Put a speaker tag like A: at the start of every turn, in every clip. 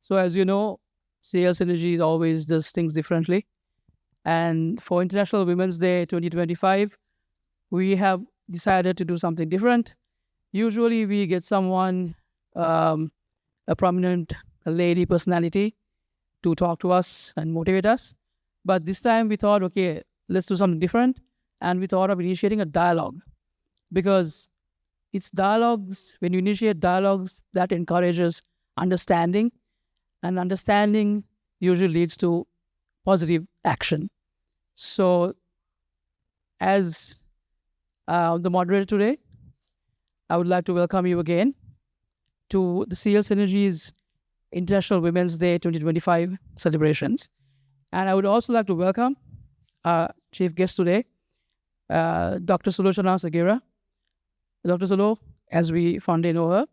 A: So as you know, CL Synergy always does things differently. And for International Women's Day 2025, we have decided to do something different. Usually we get someone, um, a prominent lady personality to talk to us and motivate us. But this time we thought, okay, let's do something different. And we thought of initiating a dialogue because it's dialogues, when you initiate dialogues, that encourages understanding, and understanding usually leads to positive action. So, as the moderator today, I would like to welcome you again to the CL Synergy's International Women's Day 2025 celebrations. And I would also like to welcome our chief guest today, Dr. Sulochana Sagira. Dr. Sulo, as we fondly know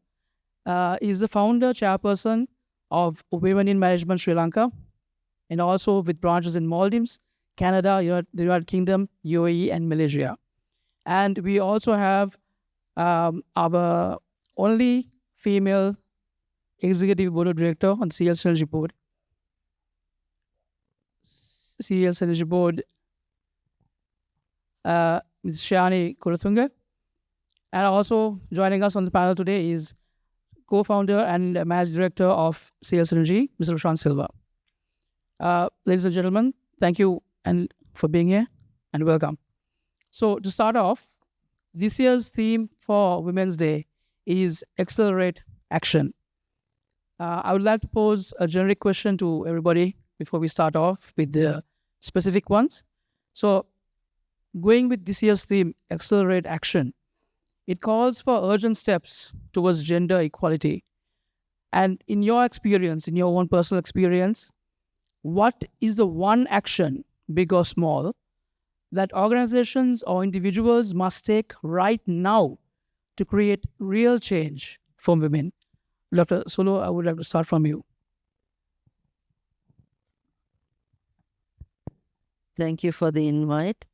A: her, is the founder, chairperson of Women in Management Sri Lanka, and also with branches in Maldives, Canada, the United Kingdom, UAE, and Malaysia. And we also have our only female executive board of director on CL Synergy board. CL Synergy board, Ms. Shani Kuratunga. And also joining us on the panel today is co-founder and managing director of CL Synergy, Mr. Roshan Silva. Ladies and gentlemen, thank you and for being here and welcome. So to start off, this year's theme for Women's Day is Accelerate Action. I would like to pose a generic question to everybody before we start off with the specific ones. So going with this year's theme, Accelerate Action, it calls for urgent steps towards gender equality. And in your experience, in your own personal experience, what is the one action, big or small, that organizations or individuals must take right now to create real change for women? Dr. Solo, I would like to start from you.
B: Thank you for the invite.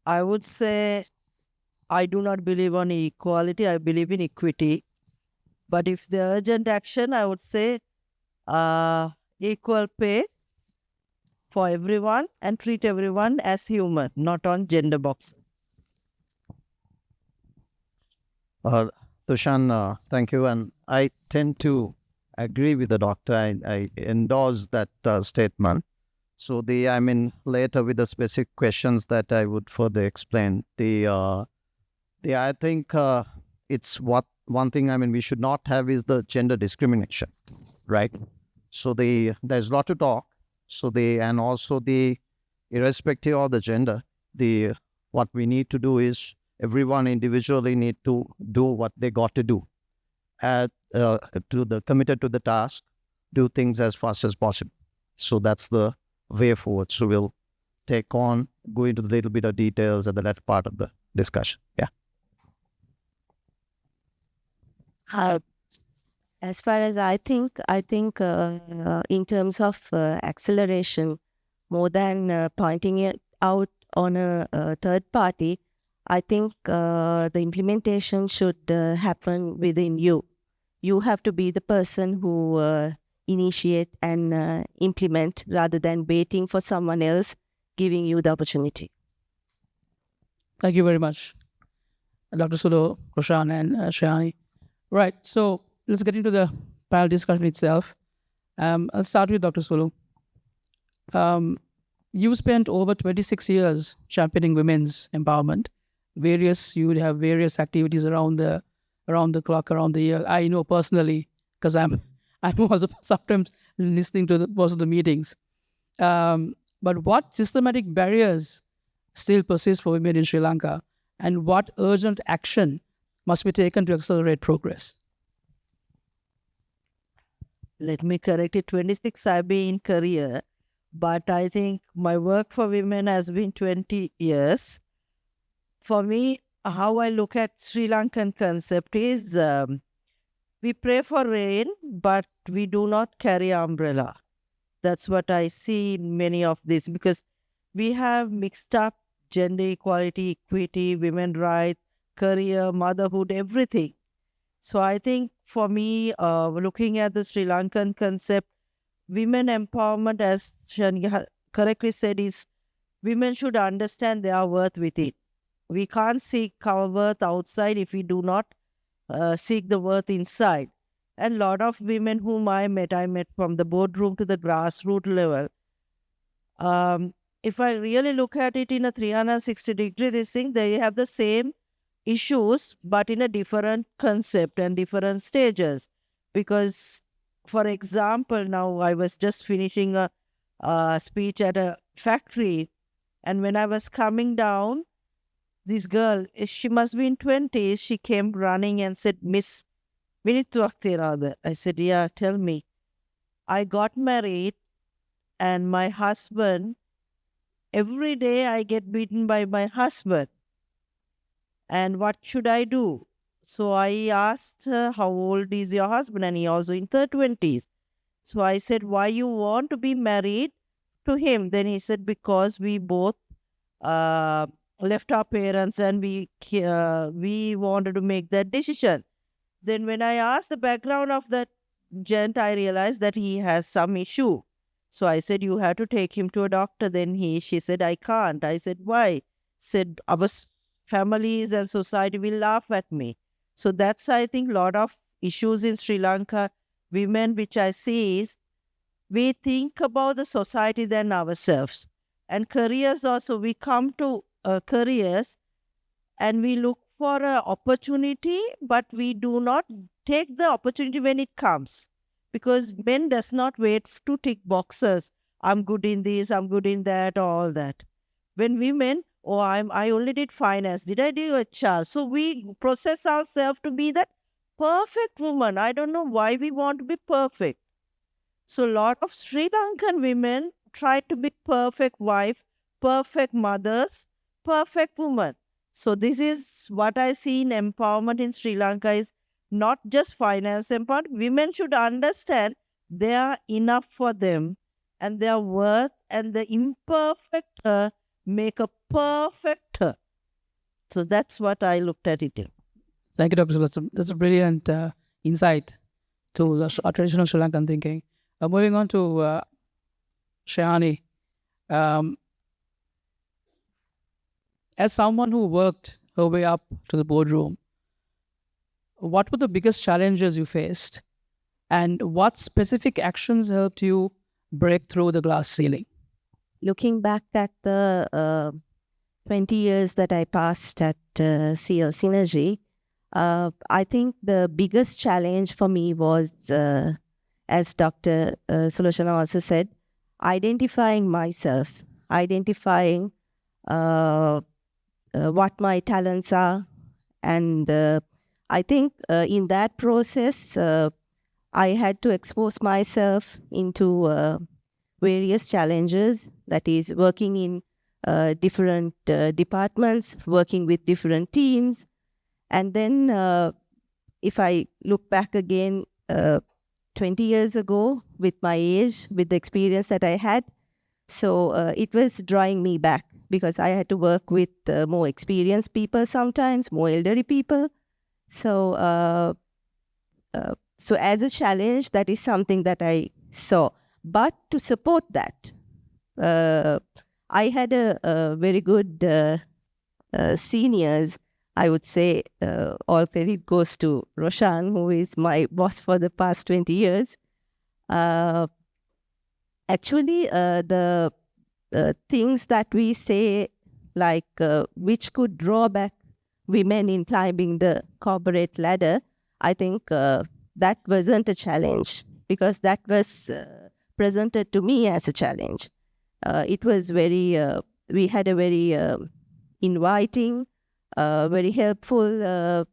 B: I would say I do not believe on equality. I believe in equity. But if the urgent action, I would say equal pay for everyone and treat everyone as human, not on gender boxes.
C: Tushan, thank you. And I tend to agree with the doctor. I endorse that statement. So later with the specific questions that I would further explain. I think it's one thing we should not have is the gender discrimination, right? So there's a lot to talk. So and also irrespective of the gender, what we need to do is everyone individually need to do what they got to do, committed to the task, do things as fast as possible. So that's the way forward. So we'll go into a little bit of details at the latter part of the discussion. Yeah.
D: As far as I think in terms of acceleration, more than pointing it out on a third party, I think the implementation should happen within you. You have to be the person who initiate and implement rather than waiting for someone else giving you the opportunity.
A: Thank you very much, Dr. Sulo, Roshan, and Shani. Right, so let's get into the panel discussion itself. I'll start with Dr. Sulu. You spent over 26 years championing women's empowerment. You would have various activities around the clock, around the year. I know personally because I'm also sometimes listening to most of the meetings. But what systematic barriers still persist for women in Sri Lanka, and what urgent action must be taken to accelerate progress?
B: Let me correct it. 26 I've been in career, but I think my work for women has been 20 years. For me, how I look at Sri Lankan concept is we pray for rain, but we do not carry umbrella. That's what I see in many of this, because we have mixed up gender equality, equity, women rights, career, motherhood, everything. So I think for me, looking at the Sri Lankan concept, women empowerment, as Shani correctly said, is women should understand their worth within. We can't seek our worth outside if we do not seek the worth inside. And a lot of women whom I met from the boardroom to the grassroots level. If I really look at it in a 360-degree, this thing, they have the same issues, but in a different concept and different stages. Because, for example, now I was just finishing a speech at a factory, and when I was coming down, this girl, she must be in 20s, she came running and said, Miss, Vinittuak Tirada. I said, yeah, tell me. I got married and my husband, every day I get beaten by my husband. And what should I do? So I asked her, how old is your husband? And he also in the 20s. So I said, why you want to be married to him? Then he said, because we both left our parents and we wanted to make that decision. Then when I asked the background of that gent, I realized that he has some issue. So I said, you have to take him to a doctor. Then she said, I can't. I said, why? Said, our families and society will laugh at me. So that's, I think, a lot of issues in Sri Lanka. Women, which I see is, we think about the society than ourselves. And careers also, we come to careers and we look for an opportunity, but we do not take the opportunity when it comes. Because men does not wait to tick boxes. I'm good in this, I'm good in that, all that. When women, I only did finance, did I do HR? So we process ourselves to be that perfect woman. I don't know why we want to be perfect. So a lot of Sri Lankan women try to be perfect wife, perfect mothers, perfect woman. So this is what I see in empowerment in Sri Lanka is not just finance empowerment. Women should understand they are enough for them and their worth, and the imperfect make a perfect her. So that's what I looked at it in.
A: Thank you, Dr. Sulasa. That's a brilliant insight to the traditional Sri Lankan thinking. Moving on to Shayani. As someone who worked her way up to the boardroom, what were the biggest challenges you faced? And what specific actions helped you break through the glass ceiling?
D: Looking back at the 20 years that I passed at CL Synergy, I think the biggest challenge for me was, as Dr. Sulochana also said, identifying myself, identifying what my talents are. And I think in that process, I had to expose myself into various challenges, that is working in different departments, working with different teams. And then if I look back again 20 years ago with my age, with the experience that I had, so it was drawing me back because I had to work with more experienced people sometimes, more elderly people. So so as a challenge, that is something that I saw. But to support that, I had a very good seniors. I would say all credit goes to Roshan, who is my boss for the past 20 years. Actually, the things that we say, like which could draw back women in climbing the corporate ladder, I think that wasn't a challenge, because that was presented to me as a challenge. It was very, we had a very inviting, very helpful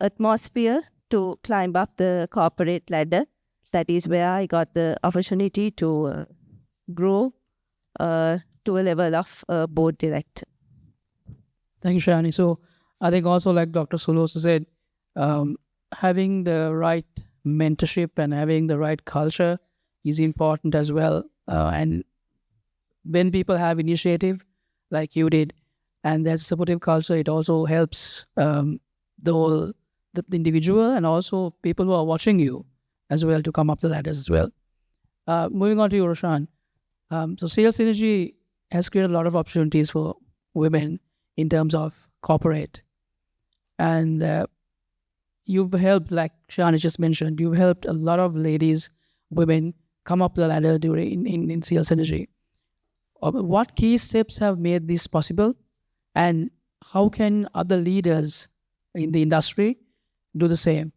D: atmosphere to climb up the corporate ladder. That is where I got the opportunity to grow to a level of board director.
A: Thank you, Shayani. So I think also, like Dr. Sulosa said, having the right mentorship and having the right culture is important as well. And when people have initiative, like you did, and there's a supportive culture, it also helps the whole the individual and also people who are watching you as well to come up the ladders as well. Moving on to you, Roshan. So Sales Synergy has created a lot of opportunities for women in terms of corporate. And you've helped, like Shani just mentioned, you've helped a lot of ladies, women come up the ladder during in Sales Synergy. What key steps have made this possible? And how can other leaders in the industry do the same?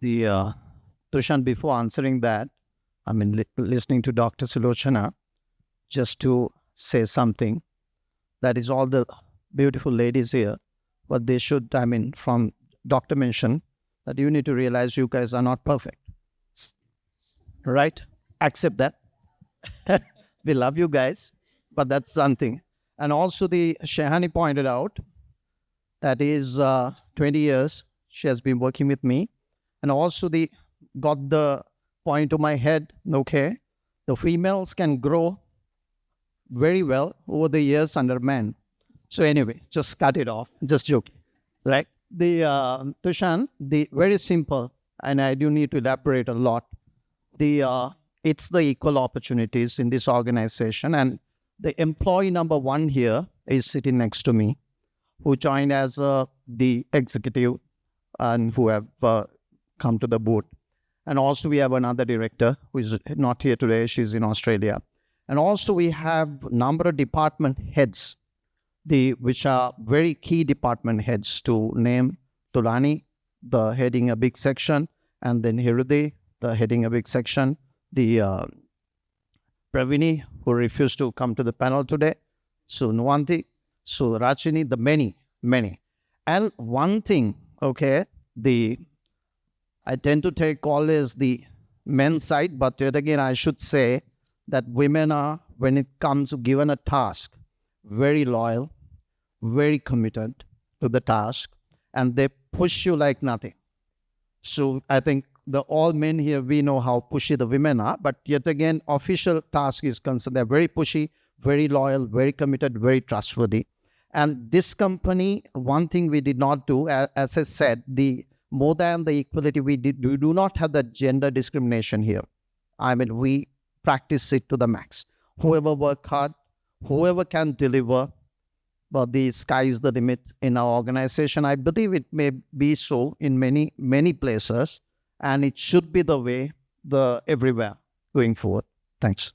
C: Tushan, before answering that, I mean, listening to Dr. Sulochana, just to say something, that is all the beautiful ladies here, but they should, I mean, from Doctor mentioned, that you need to realize you guys are not perfect. Right? Accept that. We love you guys, but that's something. And also the Shehani pointed out, that is 20 years she has been working with me. And also got the point to my head, okay, the females can grow very well over the years under men. So anyway, just cut it off, just joking, right? Tushan, very simple, and I do need to elaborate a lot. It's the equal opportunities in this organization, and the employee number one here is sitting next to me, who joined as the executive and who have come to the board. And also we have another director who is not here today, she's in Australia. And also we have number of department heads, which are very key department heads, to name Tulani, the heading a big section, and then Hirudi, the heading a big section, the Pravini, who refused to come to the panel today, so Nuwanti, so Rachini, the many. And one thing, okay, I tend to take always the men's side, but yet again, I should say that women are, when it comes to given a task, very loyal, very committed to the task, and they push you like nothing. So I think all men here, we know how pushy the women are, but yet again, official task is concerned, they're very pushy, very loyal, very committed, very trustworthy. And this company, one thing we did not do, as I said, more than the equality, we do not have the gender discrimination here. I mean, we practice it to the max. Whoever work hard, whoever can deliver, but the sky is the limit in our organization. I believe it may be so in many places, and it should be the way everywhere going forward. Thanks.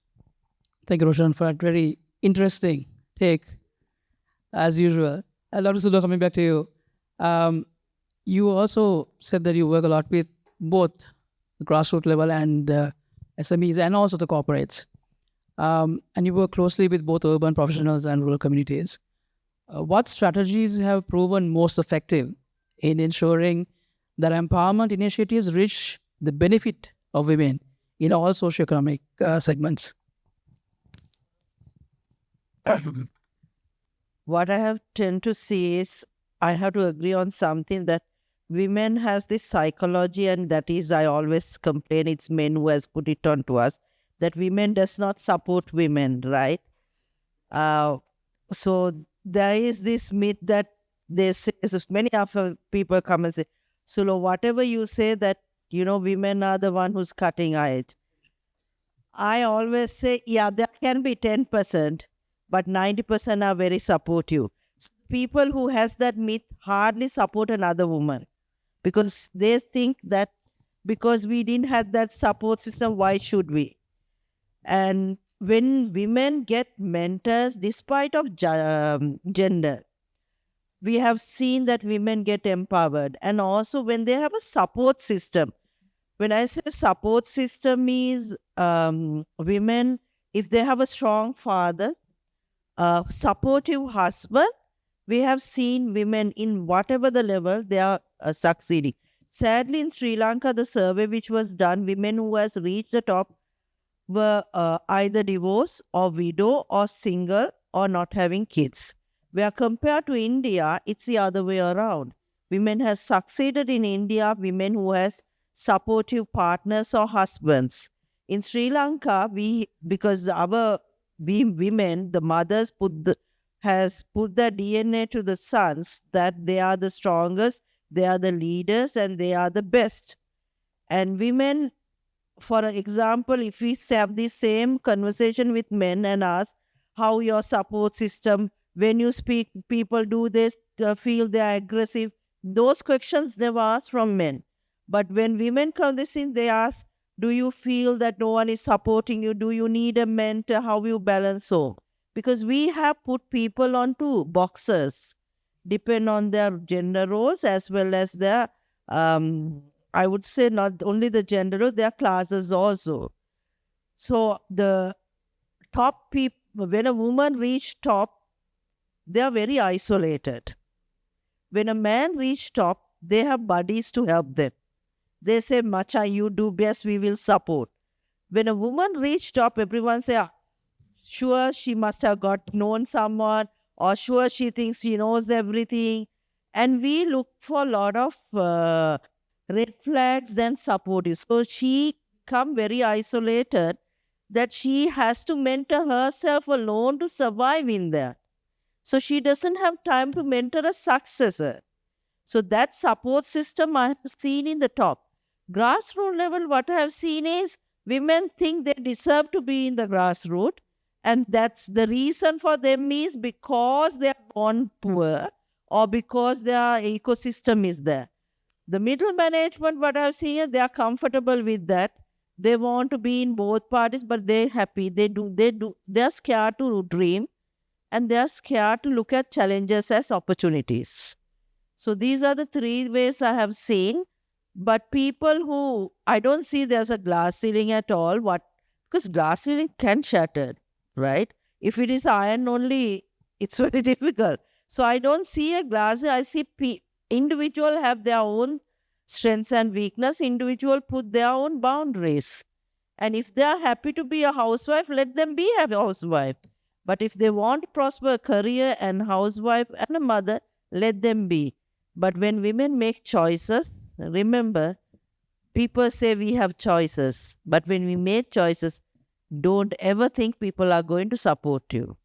A: Thank you, Roshan, for that very interesting take, as usual. Dr. Sudha, coming back to you. You also said that you work a lot with both the grassroots level and SMEs and also the corporates. And you work closely with both urban professionals and rural communities. What strategies have proven most effective in ensuring that empowerment initiatives reach the benefit of women in all socioeconomic segments?
B: What I have tend to see is, I have to agree on something, that women has this psychology, and that is, I always complain, it's men who has put it on to us, that women does not support women, right? So there is this myth that they say, so many of people come and say, Sulo, whatever you say, that, women are the one who's cutting edge. I always say, yeah, there can be 10%, but 90% are very supportive. So people who has that myth hardly support another woman, because they think that because we didn't have that support system, why should we? And when women get mentors, despite of gender, we have seen that women get empowered. And also when they have a support system. When I say support system means women, if they have a strong father, a supportive husband, we have seen women in whatever the level, they are succeeding. Sadly, in Sri Lanka, the survey which was done, women who has reached the top were either divorced or widow or single or not having kids. Where compared to India, it's the other way around. Women has succeeded in India, women who has supportive partners or husbands. In Sri Lanka, because we women, the mothers has put the DNA to the sons that they are the strongest, They are the leaders and they are the best. And women, for example, if we have the same conversation with men and ask how your support system, when you speak, people do this, feel they are aggressive. Those questions they were asked from men. But when women come this in, they ask, do you feel that no one is supporting you? Do you need a mentor? How you balance home? Because we have put people onto boxes, depend on their gender roles as well as their I would say not only the gender, their classes also. So the top people, when a woman reach top, they are very isolated. When a man reach top, they have buddies to help them. They say, Macha, you do best, we will support. When a woman reach top, everyone say, sure, she must have got known someone, or sure, she thinks she knows everything. And we look for a lot of red flags, then support you. So she come very isolated that she has to mentor herself alone to survive in there. So she doesn't have time to mentor a successor. So that support system I have seen in the top. Grassroots level, what I have seen is women think they deserve to be in the grassroots. And that's the reason for them is because they are born poor or because their ecosystem is there. The middle management, what I've seen, they are comfortable with that. They want to be in both parties, but they're happy. They're scared to dream and they're scared to look at challenges as opportunities. So these are the three ways I have seen. But people who, I don't see there's a glass ceiling at all. Because glass ceiling can shatter, right? If it is iron only, it's very difficult. So I don't see a glass. I see individual have their own strengths and weakness. Individual put their own boundaries. And if they are happy to be a housewife, let them be a housewife. But if they want to prosper a career and housewife and a mother, let them be. But when women make choices, remember, people say we have choices. But when we make choices, don't ever think people are going to support you.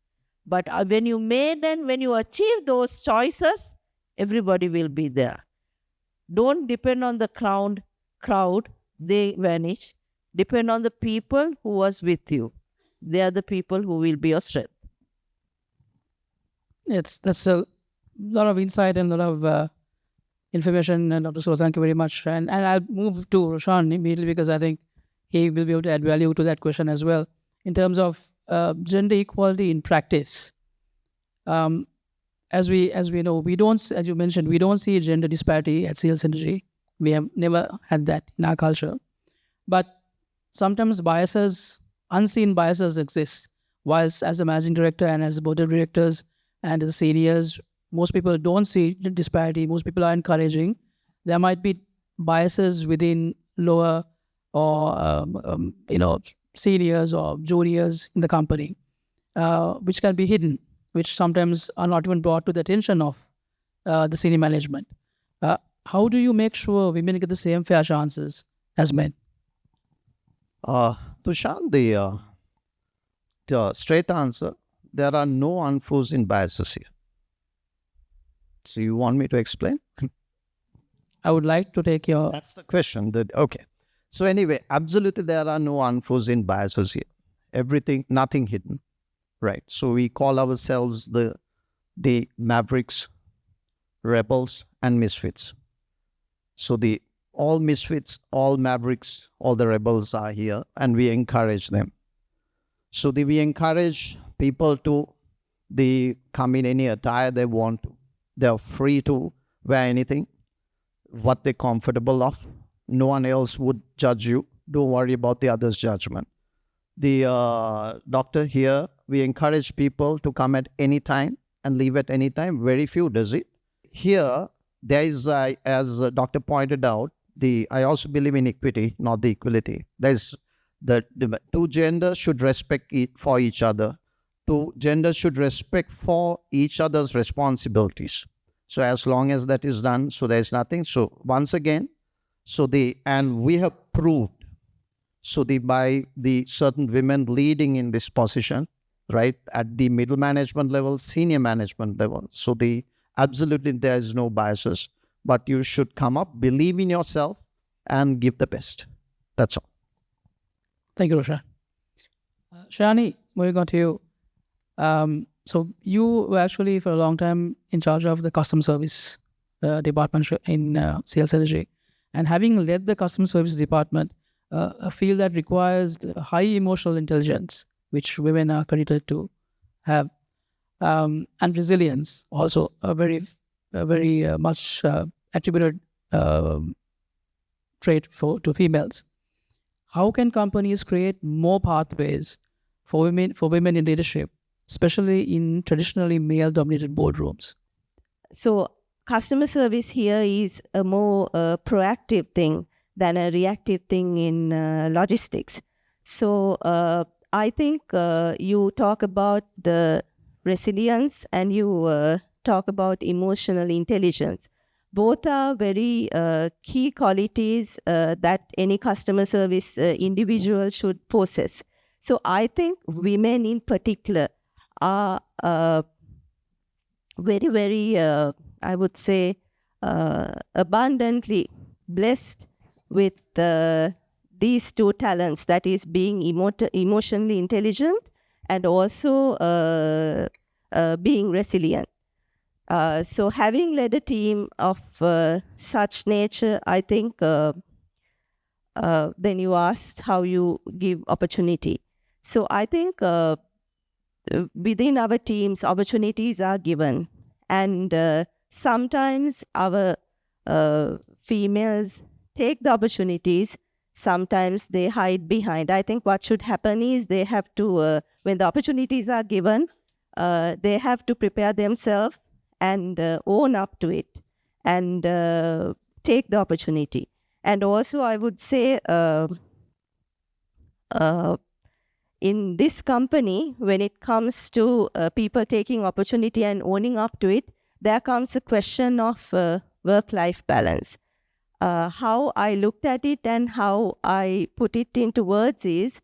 B: But when you made and when you achieve those choices, everybody will be there. Don't depend on the crowd, they vanish. Depend on the people who was with you. They are the people who will be your strength.
A: That's a lot of insight and a lot of information, and Dr. So thank you very much. And I'll move to Roshan immediately because I think he will be able to add value to that question as well. In terms of gender equality in practice, as we know, we don't, as you mentioned, we don't see gender disparity at CL Synergy. We have never had that in our culture. But sometimes biases, unseen biases exist. Whilst as a managing director and as a board of directors and as the seniors, most people don't see the disparity. Most people are encouraging. There might be biases within lower or seniors or juniors in the company, which can be hidden, which sometimes are not even brought to the attention of the senior management. How do you make sure women get the same fair chances as men?
C: Tushan, the straight answer, there are no unforeseen biases here. So you want me to explain?
A: I would like to take your...
C: That's the question. Okay. So anyway, absolutely there are no unforeseen biases here. Everything, nothing hidden. Right. So we call ourselves the mavericks, rebels, and misfits. So all misfits, all mavericks, all the rebels are here, and we encourage them. So we encourage people to come in any attire they want to. They're free to wear anything, what they're comfortable of. No one else would judge you. Don't worry about the other's judgment. The doctor here, we encourage people to come at any time and leave at any time. Very few does it. Here, there is, as the doctor pointed out, I also believe in equity, not the equality. There's the two genders should respect for each other. Two genders should respect for each other's responsibilities. So as long as that is done, so there's nothing. So once again, and we have proved, by the certain women leading in this position, right, at the middle management level, senior management level. So absolutely there is no biases. but you should come up, believe in yourself, and give the best. That's all.
A: Thank you, Roshan. Shani, moving on to you. So you were actually for a long time in charge of the customer service department in Sales Energy. And having led the customer service department, a field that requires high emotional intelligence, which women are credited to have, and resilience, also a very much attributed trait to females. How can companies create more pathways for women in leadership, especially in traditionally male-dominated boardrooms?
D: So customer service here is a more proactive thing than a reactive thing in logistics. So I think you talk about the resilience and you talk about emotional intelligence. Both are very key qualities that any customer service individual should possess. So I think women in particular are very, I would say, abundantly blessed with these two talents, that is being emotionally intelligent and also being resilient. So having led a team of such nature, I think then you asked how you give opportunity. So I think within our teams, opportunities are given. And sometimes our females take the opportunities. Sometimes they hide behind. I think what should happen is they have to, when the opportunities are given, they have to prepare themselves and own up to it and take the opportunity. And also I would say in this company, when it comes to people taking opportunity and owning up to it, there comes a question of work-life balance. How I looked at it and how I put it into words is,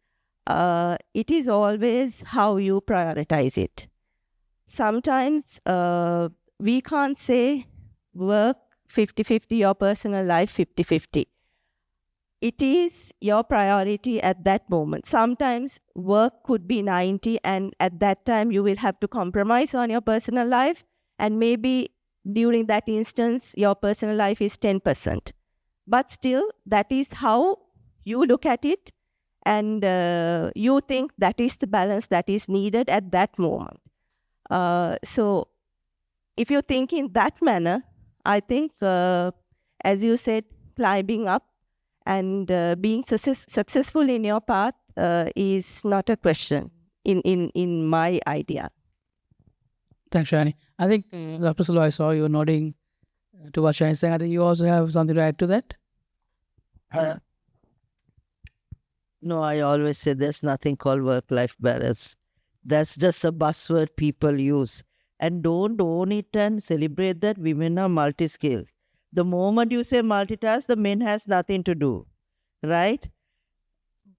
D: it is always how you prioritize it. Sometimes we can't say work 50-50 or personal life 50-50. It is your priority at that moment. Sometimes work could be 90 and at that time you will have to compromise on your personal life, and maybe during that instance your personal life is 10%. But still, that is how you look at it, and you think that is the balance that is needed at that moment. So if you think in that manner, I think, as you said, climbing up and being successful in your path is not a question in my idea.
A: Thanks, Shani. I think, Dr. Sulu, I saw you nodding to what Shani is saying. I think you also have something to add to that?
B: No, I always say there's nothing called work-life balance. That's just a buzzword people use. And don't own it and celebrate that women are multi-skilled. The moment you say multitask, the men has nothing to do, right?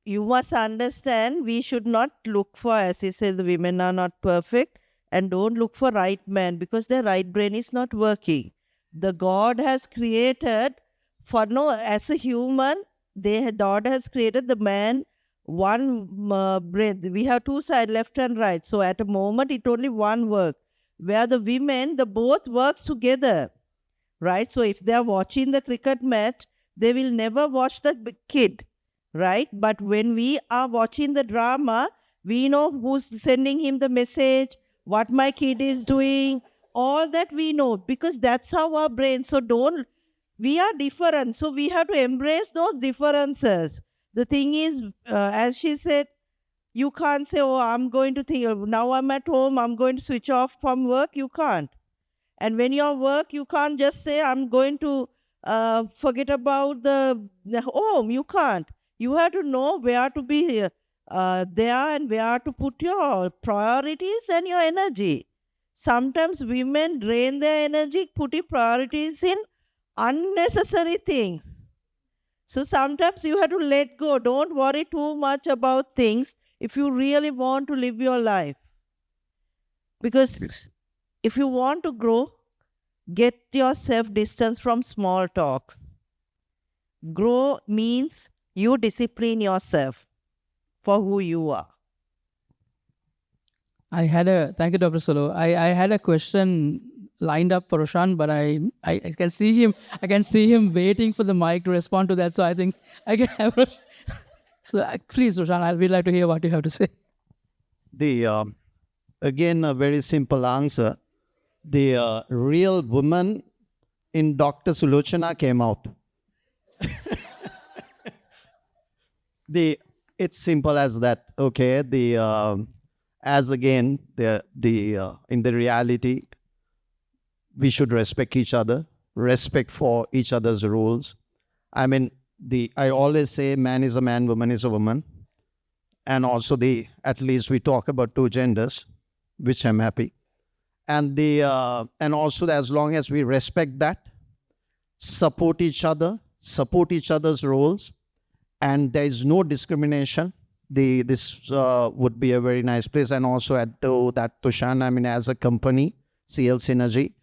B: You must understand we should not look for, as he said, the women are not perfect, and don't look for right man because their right brain is not working. The God has created, as a human, God has created the man one brain. We have two sides, left and right. So at a moment, it only one work. Where the women, the both works together, right? So if they are watching the cricket match, they will never watch the kid, right? But when we are watching the drama, we know who's sending him the message, what my kid is doing, all that we know, because that's how our brain. So we are different. So we have to embrace those differences. The thing is, as she said, you can't say, oh, I'm going to think, now I'm at home, I'm going to switch off from work. You can't. And when you're work, you can't just say, I'm going to forget about the home. You can't. You have to know where to be there and where to put your priorities and your energy. Sometimes women drain their energy putting priorities in unnecessary things. So sometimes you have to let go. Don't worry too much about things if you really want to live your life. Because if you want to grow, Get yourself distance from small talks. Grow means you discipline yourself for who you are.
A: Thank you, Dr. Solo. I had a question lined up for Roshan, but I can see him waiting for the mic to respond to that. So I think I can have So please, Roshan, I would like to hear what you have to say.
C: Again, a very simple answer. The real woman in Dr. Sulochana came out. It's simple as that. Okay. As again, in the reality, we should respect each other, respect for each other's rules. I mean, I always say man is a man, woman is a woman. And also at least we talk about two genders, which I'm happy. And also as long as we respect that, support each other, support each other's roles, and there is no discrimination, this would be a very nice place. And also add to that, Tushan, I mean, as a company, CL Synergy,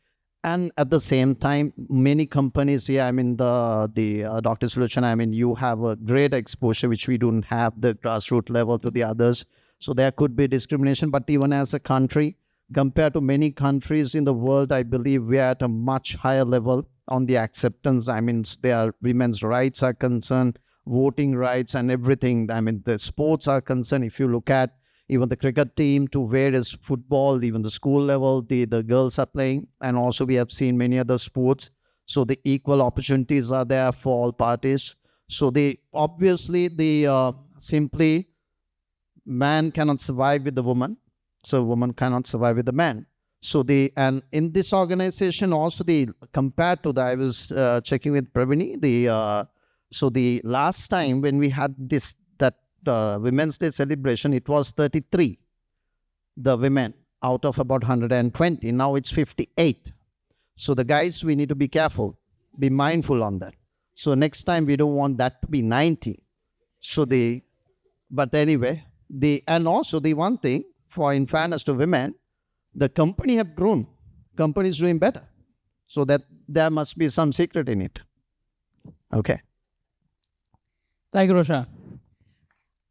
C: and at the same time, many companies here, I mean, the Dr. Sulochana, I mean, you have a great exposure, which we don't have the grassroots level to the others. So there could be discrimination, but even as a country, compared to many countries in the world, I believe we are at a much higher level on the acceptance. I mean, their women's rights are concerned, voting rights and everything. I mean, the sports are concerned. If you look at even the cricket team to various football, even the school level, the girls are playing. And also we have seen many other sports. So the equal opportunities are there for all parties. So simply man cannot survive with the woman. So woman cannot survive with the man. So and in this organization also compared to I was checking with Pravini, so the last time when we had that Women's Day celebration, it was 33, the women out of about 120. Now it's 58. So the guys, we need to be careful, be mindful on that. So next time we don't want that to be 90. But anyway, and also the one thing, in fairness to women, the company have grown. Company is doing better. So that there must be some secret in it. Okay.
A: Thank you, Roshan.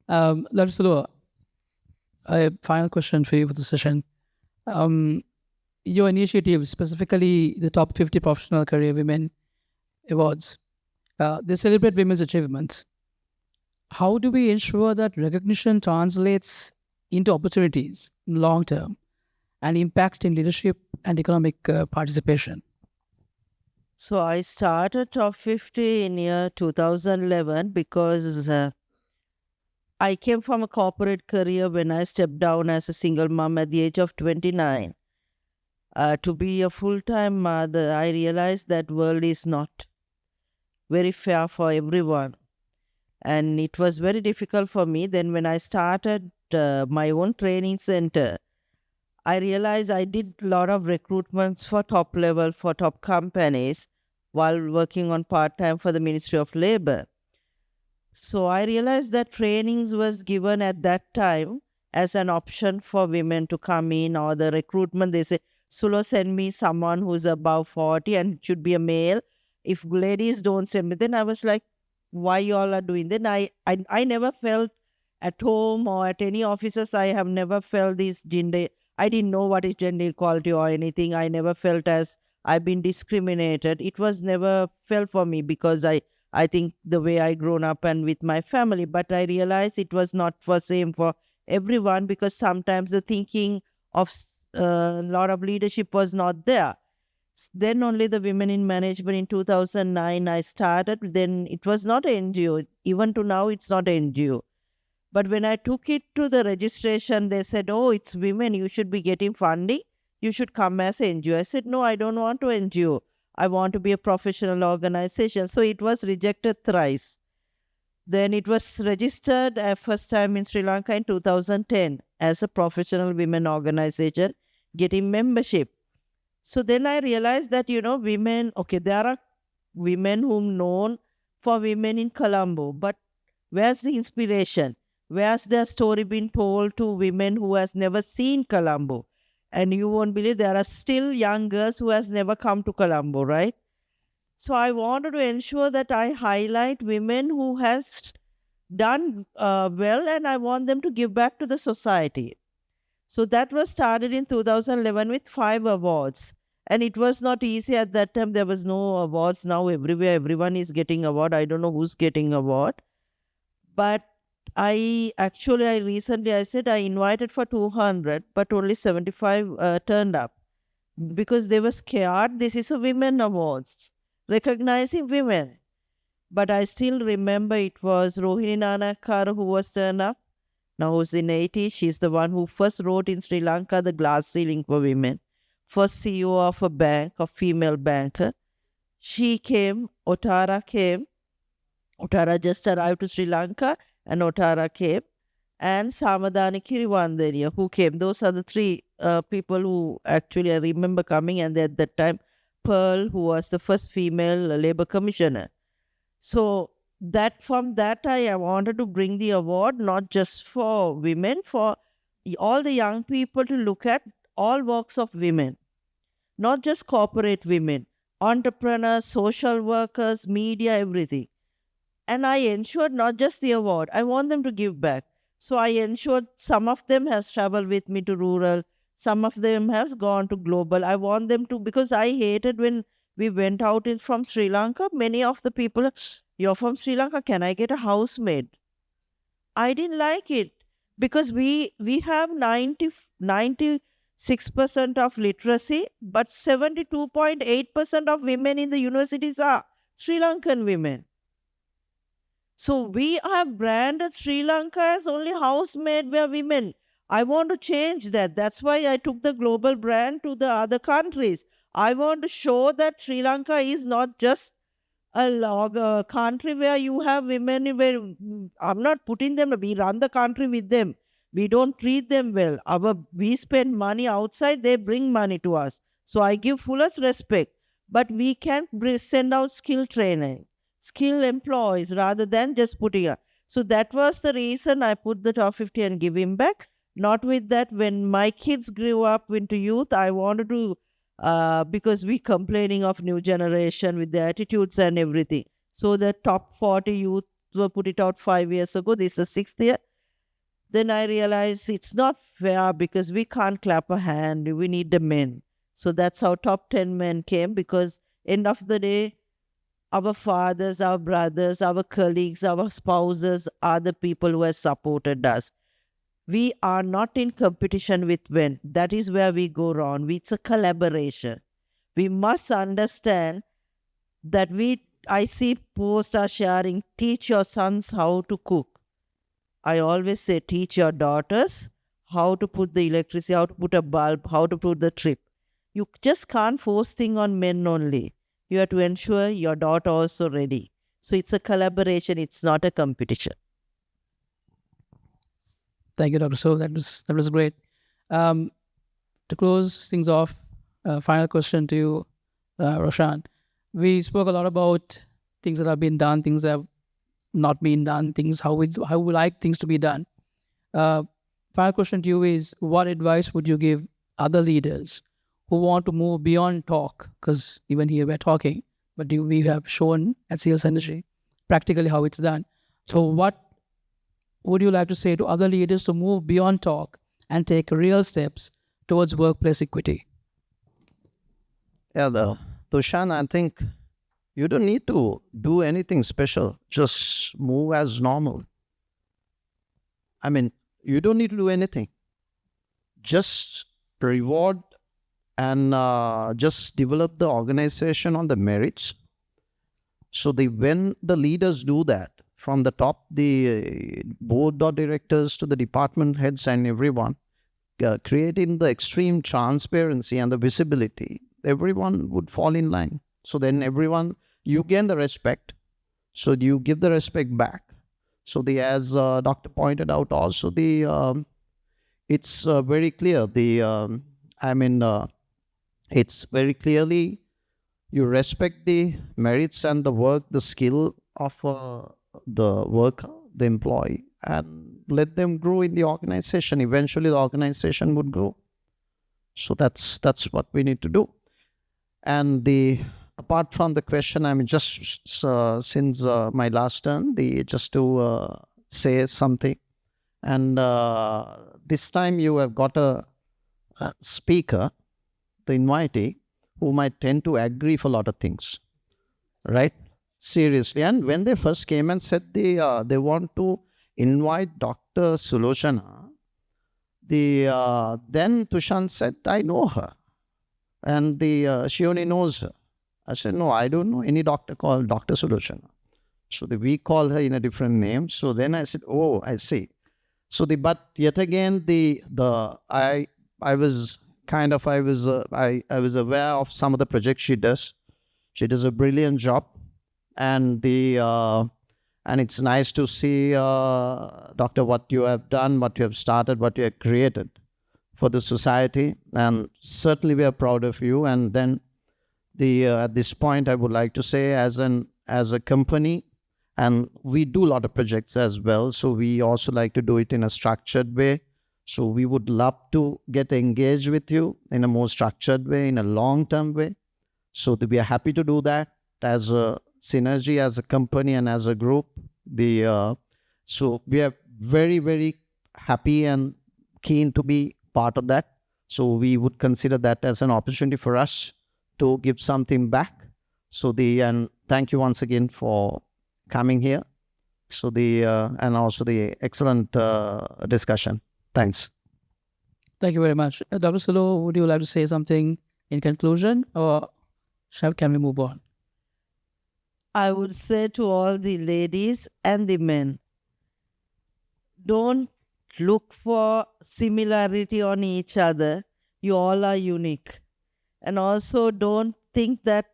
A: Dr. Sulu, a final question for you for the session. Your initiative, specifically the Top 50 Professional Career Women Awards, they celebrate women's achievements. How do we ensure that recognition translates into opportunities in long term and impact in leadership and economic participation?
B: So I started Top 50 in year 2011 because I came from a corporate career when I stepped down as a single mom at the age of 29. To be a full-time mother, I realized that world is not very fair for everyone. And it was very difficult for me. Then when I started my own training center, I realized I did a lot of recruitments for top level, for top companies while working on part-time for the Ministry of Labor. So I realized that trainings was given at that time as an option for women to come in, or the recruitment, they say, Sulo, send me someone who's above 40 and should be a male. If ladies don't send me, then I was like, why you all are doing that? I never felt at home or at any offices, I have never felt this gender. I didn't know what is gender equality or anything. I never felt as I've been discriminated. It was never felt for me because I think the way I grown up and with my family. But I realized it was not for same for everyone, because sometimes the thinking of a lot of leadership was not there. Then only the Women in Management in 2009 I started. Then it was not an NGO. Even to now, it's not an NGO. But when I took it to the registration, they said, oh, it's women, you should be getting funding. You should come as an NGO. I said, no, I don't want to NGO. I want to be a professional organization. So it was rejected thrice. Then it was registered first time in Sri Lanka in 2010 as a professional women organization, getting membership. So then I realized that, women, okay, there are women whom known for women in Colombo, but where's the inspiration? Where's their story been told to women who has never seen Colombo? And you won't believe there are still young girls who has never come to Colombo, right? So I wanted to ensure that I highlight women who has done well, and I want them to give back to the society. So that was started in 2011 with 5 awards. And it was not easy at that time. There was no awards. Now everywhere, everyone is getting award. I don't know who's getting award. But I recently, I said I invited for 200, but only 75 turned up because they were scared. This is a women awards, recognizing women. But I still remember it was Rohini Nanakar who was turned up. Now who's in 80. She's the one who first wrote in Sri Lanka the glass ceiling for women. First CEO of a bank, a female banker. She came, Otara came. Otara just arrived to Sri Lanka and Otara came. And Samadani Kiriwandeniya who came. Those are the 3 people who actually I remember coming. And at that time, Pearl, who was the first female labor commissioner. So from that I wanted to bring the award not just for women, for all the young people to look at all walks of women, not just corporate women, entrepreneurs, social workers, media, everything. And I ensured not just the award, I want them to give back. So I ensured some of them has traveled with me to rural, some of them has gone to global. I want them to, because I hated when we went out from Sri Lanka, many of the people, you're from Sri Lanka, can I get a housemaid? I didn't like it because we have 96% of literacy, but 72.8% of women in the universities are Sri Lankan women. So we have branded Sri Lanka as only housemaid were women. I want to change that. That's why I took the global brand to the other countries. I want to show that Sri Lanka is not just a country where you have women where I'm not putting them, we run the country with them. We don't treat them well. We spend money outside, they bring money to us. So I give fullest respect. But we can send out skill training, skill employees rather than just putting up. So that was the reason I put the top 50 and give him back. Not with that, when my kids grew up into youth, I wanted to because we complaining of new generation with their attitudes and everything. So the top 40 youth were put it out 5 years ago. This is the 6th year. Then I realized it's not fair because we can't clap a hand. We need the men. So that's how top 10 men came, because end of the day, our fathers, our brothers, our colleagues, our spouses are the people who have supported us. We are not in competition with men. That is where we go wrong. It's a collaboration. We must understand that I see posts are sharing, teach your sons how to cook. I always say, teach your daughters how to put the electricity, how to put a bulb, how to put the trip. You just can't force things on men only. You have to ensure your daughter also ready. So it's a collaboration. It's not a competition.
A: Thank you, Dr. So. That was great. To close things off, final question to you, Roshan. We spoke a lot about things that have been done, things that have not been done, things how we like things to be done. Final question to you is, what advice would you give other leaders who want to move beyond talk? Because even here we're talking, but we have shown at CS Energy practically how it's done. So what would you like to say to other leaders to move beyond talk and take real steps towards workplace equity?
C: Yeah, Tushan, I think you don't need to do anything special. Just move as normal. I mean, you don't need to do anything. Just reward and just develop the organization on the merits. So when the leaders do that, from the top, the board of directors to the department heads and everyone, creating the extreme transparency and the visibility, everyone would fall in line. So then you gain the respect. So you give the respect back. So as Doctor pointed out also, it's very clear. It's very clearly you respect the merits and the work, the skill of the employee, and let them grow in the organization. Eventually the organization would grow. So that's what we need to do. And apart from the question, I mean, just since my last turn, just to say something. And this time you have got a speaker, the invitee, who might tend to agree for a lot of things, right? Seriously. And when they first came and said they want to invite Dr. Sulochana, then Tushant said, I know her. And she only knows her. I said, no, I don't know any doctor called Dr. Sulochana. So we call her in a different name. So then I said, oh, I see. So but yet again, I was aware of some of the projects she does. She does a brilliant job. And and it's nice to see, Doctor, what you have done, what you have started, what you have created for the society. And certainly we are proud of you. And then at this point, I would like to say, as a company, and we do a lot of projects as well. So we also like to do it in a structured way. So we would love to get engaged with you in a more structured way, in a long-term way. So we are happy to do that as a synergy, as a company and as a group. So we are very, very happy and keen to be part of that. So we would consider that as an opportunity for us to give something back. And thank you once again for coming here. So and also the excellent discussion. Thanks.
A: Thank you very much. Dr. Sulo, would you like to say something in conclusion, or can we move on?
B: I would say to all the ladies and the men, don't look for similarity on each other. You all are unique. And also don't think that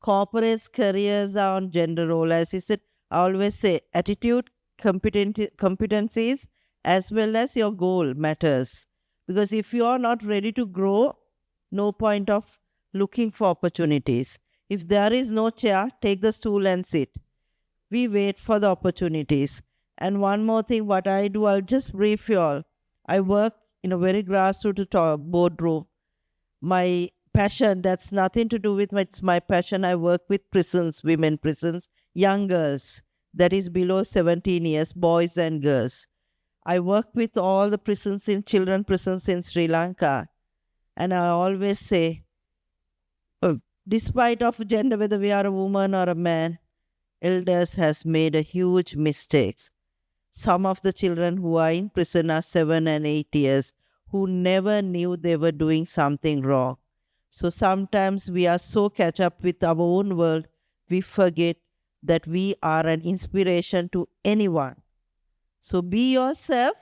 B: corporates' careers are on gender role. As you said, I always say attitude, competencies, as well as your goal matters. Because if you are not ready to grow, no point of looking for opportunities. If there is no chair, take the stool and sit. We wait for the opportunities. And one more thing, what I do, I'll just brief you all. I work in a very grassroots boardroom. My passion, that's nothing to do with my passion. I work with prisons, women prisons, young girls, that is below 17 years, boys and girls. I work with all the children prisons in Sri Lanka. And I always say, despite of gender, whether we are a woman or a man, elders has made a huge mistakes. Some of the children who are in prison are 7 and 8 years, who never knew they were doing something wrong. So sometimes we are so catch up with our own world, we forget that we are an inspiration to anyone. So be yourself,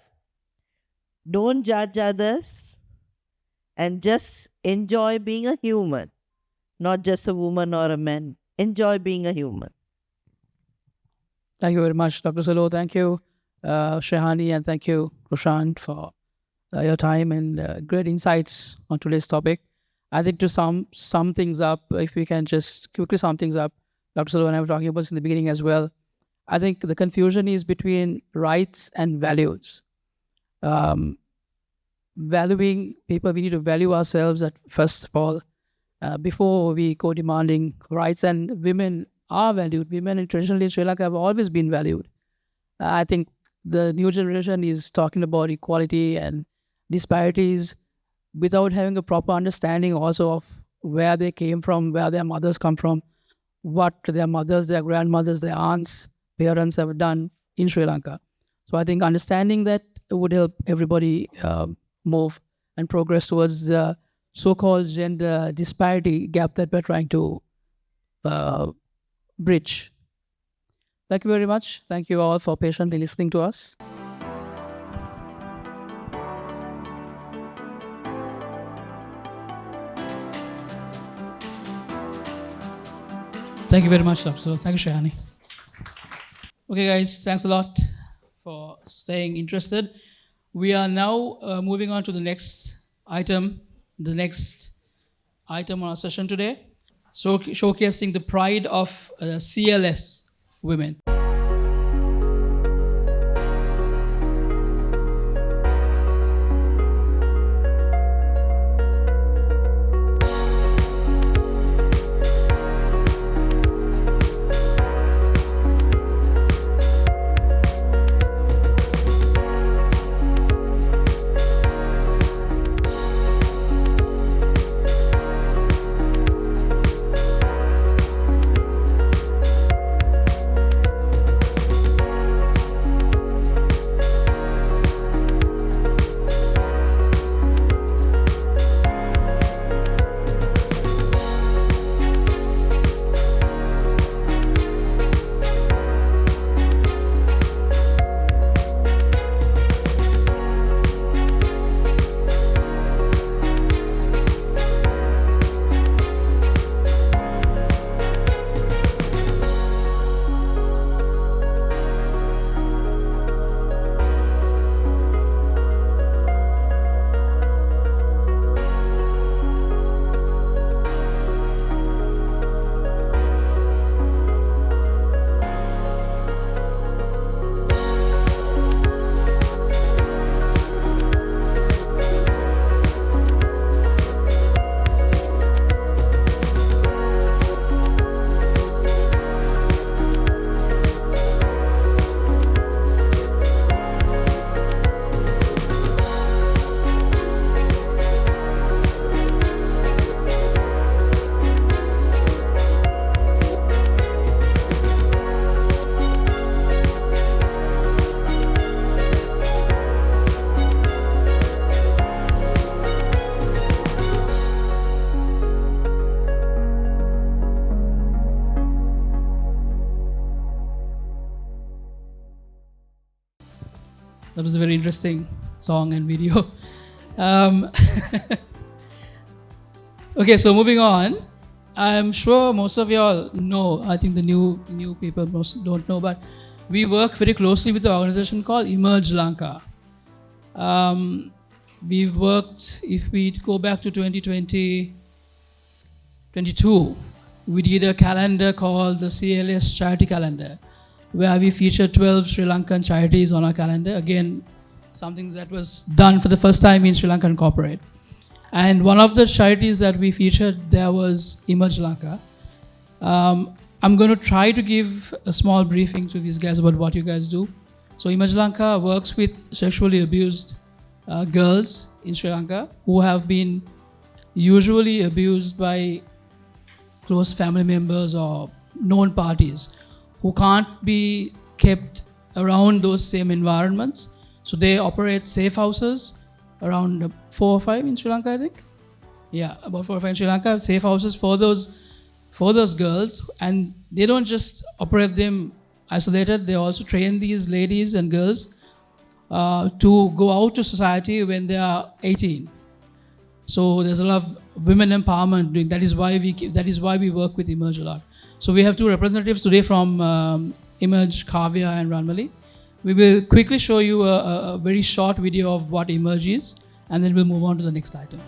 B: don't judge others, and just enjoy being a human. Not just a woman or a man. Enjoy being a human.
A: Thank you very much, Dr. Salo. Thank you, Shehani, and thank you, Prashant, for your time and great insights on today's topic. I think to sum things up, if we can just quickly sum things up, Dr. Salo and I were talking about this in the beginning as well. I think the confusion is between rights and values. Valuing people, we need to value ourselves at first of all, before we go demanding rights. And women are valued. Women traditionally in Sri Lanka have always been valued. I think the new generation is talking about equality and disparities without having a proper understanding also of where they came from, where their mothers come from, what their mothers, their grandmothers, their aunts, parents have done in Sri Lanka. So I think understanding that would help everybody move and progress towards the so-called gender disparity gap that we're trying to bridge. Thank you very much. Thank you all for patiently listening to us. Thank you very much, Dr. Thank you, Shehani. Okay, guys, thanks a lot for staying interested. We are now moving on to the next item on our session today, showcasing the pride of CLS women. That was a very interesting song and video. Um, okay, so moving on. I'm sure most of y'all know. I think the new people most don't know, but we work very closely with the organization called Emerge Lanka. We've worked, if we go back to 2022, we did a calendar called the CLS Charity Calendar, where we featured 12 Sri Lankan charities on our calendar. Again, something that was done for the first time in Sri Lankan corporate. And one of the charities that we featured there was Emerge Lanka. I'm going to try to give a small briefing to these guys about what you guys do. So Emerge Lanka works with sexually abused girls in Sri Lanka who have been usually abused by close family members or known parties who can't be kept around those same environments. So they operate safe houses, around 4 or 5 in Sri Lanka, I think. Yeah, about 4 or 5 in Sri Lanka, safe houses for those girls. And they don't just operate them isolated, they also train these ladies and girls to go out to society when they are 18. So there's a lot of women empowerment doing. That is why we work with Emerge a lot. So we have 2 representatives today from Emerge, Kavya and Ranmali. We will quickly show you a very short video of what Emerge is, and then we'll move on to the next item.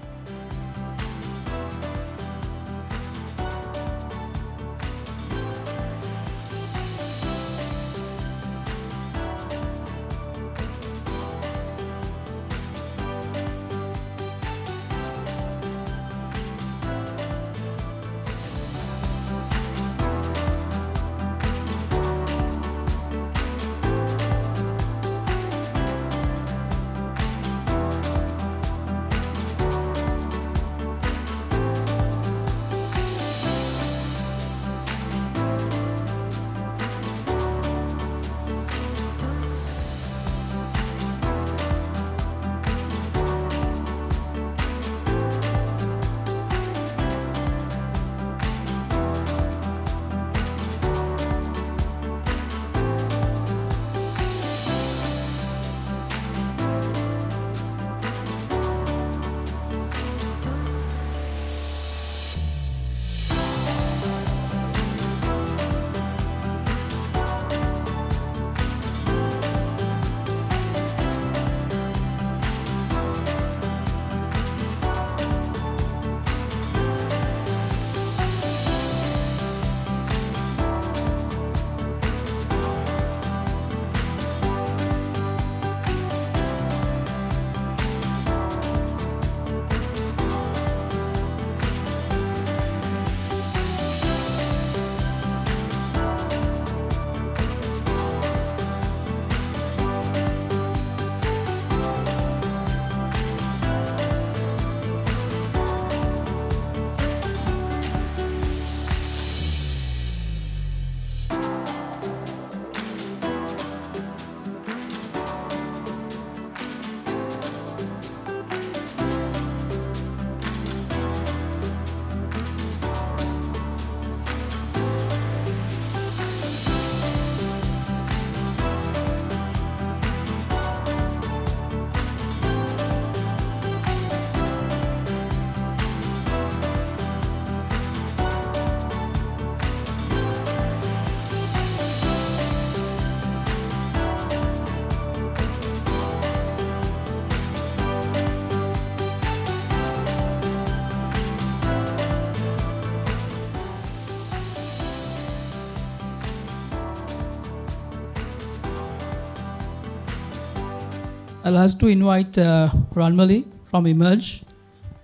A: I'll ask to invite Ranmali from Emerge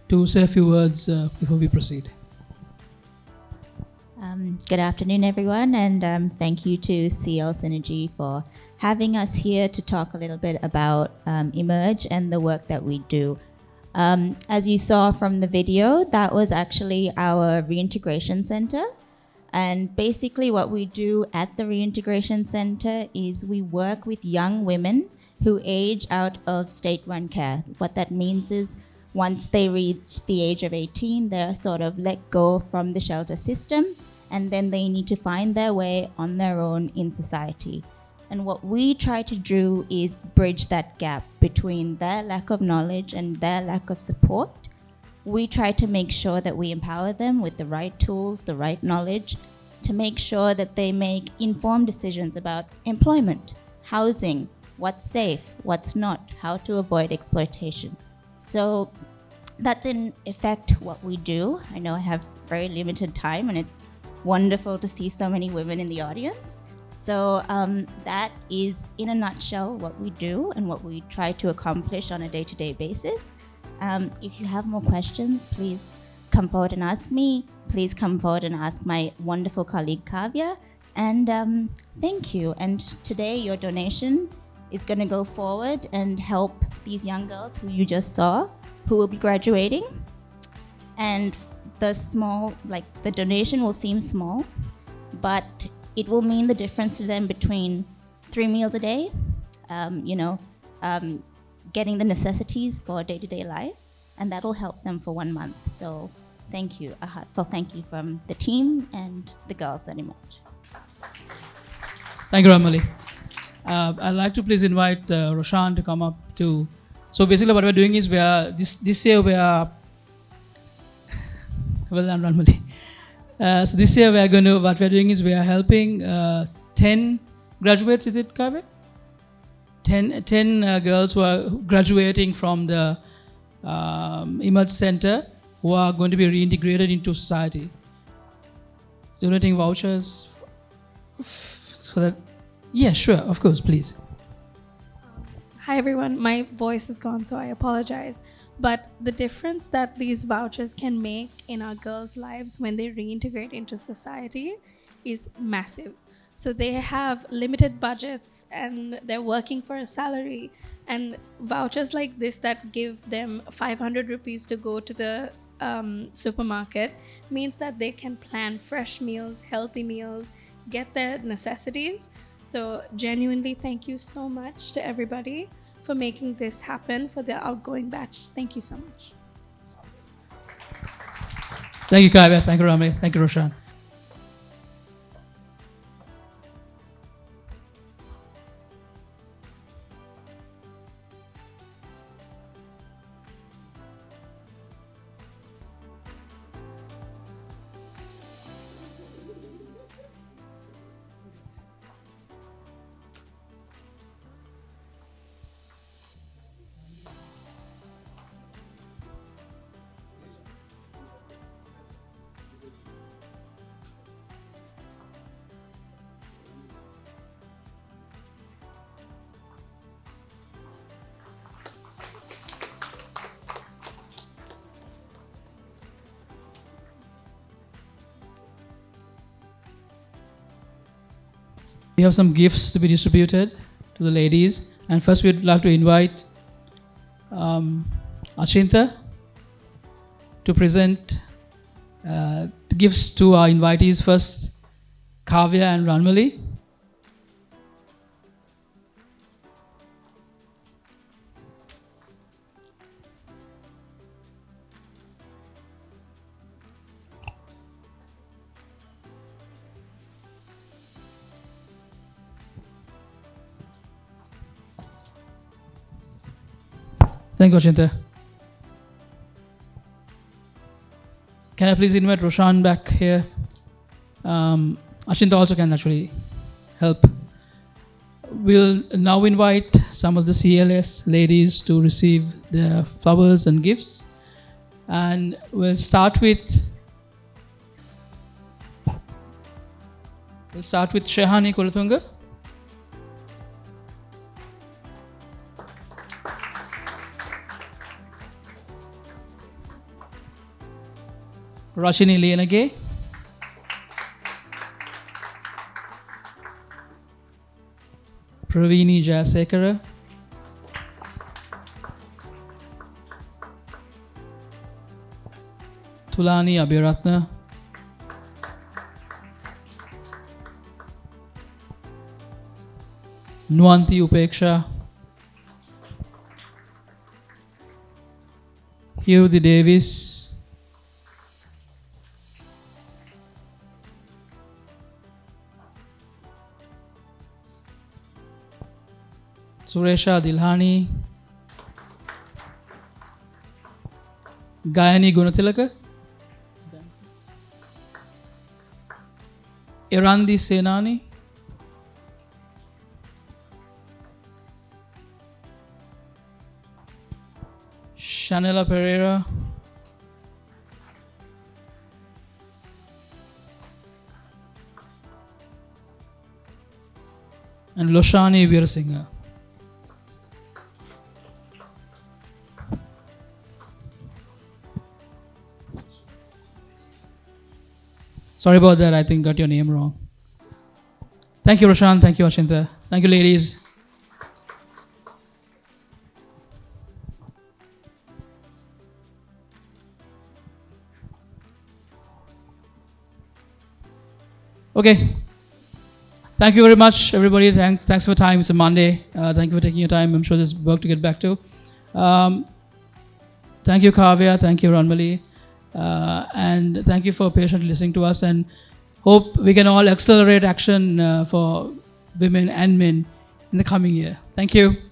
A: to say a few words before we proceed.
E: Good afternoon, everyone, and thank you to CL Synergy for having us here to talk a little bit about Emerge and the work that we do. As you saw from the video, that was actually our reintegration center. And basically what we do at the reintegration center is we work with young women who age out of state-run care. What that means is once they reach the age of 18, they're sort of let go from the shelter system, and then they need to find their way on their own in society. And what we try to do is bridge that gap between their lack of knowledge and their lack of support. We try to make sure that we empower them with the right tools, the right knowledge, to make sure that they make informed decisions about employment, housing, what's safe, what's not, how to avoid exploitation. So that's in effect what we do. I know I have very limited time and it's wonderful to see so many women in the audience. So that is in a nutshell what we do and what we try to accomplish on a day-to-day basis. If you have more questions, please come forward and ask me. Please come forward and ask my wonderful colleague Kavya. And thank you. And today your donation is going to go forward and help these young girls who you just saw, who will be graduating. And the donation will seem small, but it will mean the difference to them between 3 meals a day, getting the necessities for day-to-day life, and that will help them for 1 month. So thank you, a heartfelt thank you from the team and the girls at Emerge.
A: Thank you, Ramali. I'd like to please invite Roshan to come up to. So basically, what we're doing is this year we are. Well done, Ramali. So this year what we're doing is we are helping 10 graduates. Is it, Kavya? 10 girls who are graduating from the Emerge Center who are going to be reintegrated into society. Donating vouchers for that. Yeah, sure, of course, please.
F: Hi everyone, my voice is gone, so I apologize. But the difference that these vouchers can make in our girls' lives when they reintegrate into society is massive. So they have limited budgets and they're working for a salary, and vouchers like this that give them 500 rupees to go to the supermarket means that they can plan fresh meals, healthy meals, get their necessities. So genuinely thank you so much to everybody for making this happen for the outgoing batch. Thank you so much.
A: Thank you, Kavya. Thank you, Rami. Thank you, Roshan. We have some gifts to be distributed to the ladies. And first we'd like to invite Achinta to present gifts to our invitees. First, Kavya and Ranmali. Thank you, Achinta. Can I please invite Roshan back here? Achinta also can actually help. We'll now invite some of the CLS ladies to receive their flowers and gifts. And we'll start with Shehani Kulatunga. Rashini Lianage. Pravini Jayasekara. Tulani Abhiratna. Nuanti Upeksha. Hirudi Davis. Suresha Dilhani, Gayani Gunatilaka, Irandi Senani, Shanela Pereira, and Loshani Veerasinghe. Sorry about that, I think got your name wrong. Thank you, Roshan. Thank you, Ashinta. Thank you, ladies. Okay. Thank you very much, everybody. Thanks for your time. It's a Monday. Thank you for taking your time. I'm sure there's work to get back to. Thank you, Kavya. Thank you, Ranmali. And thank you for patiently listening to us. And hope we can all accelerate action for women and men in the coming year. Thank you.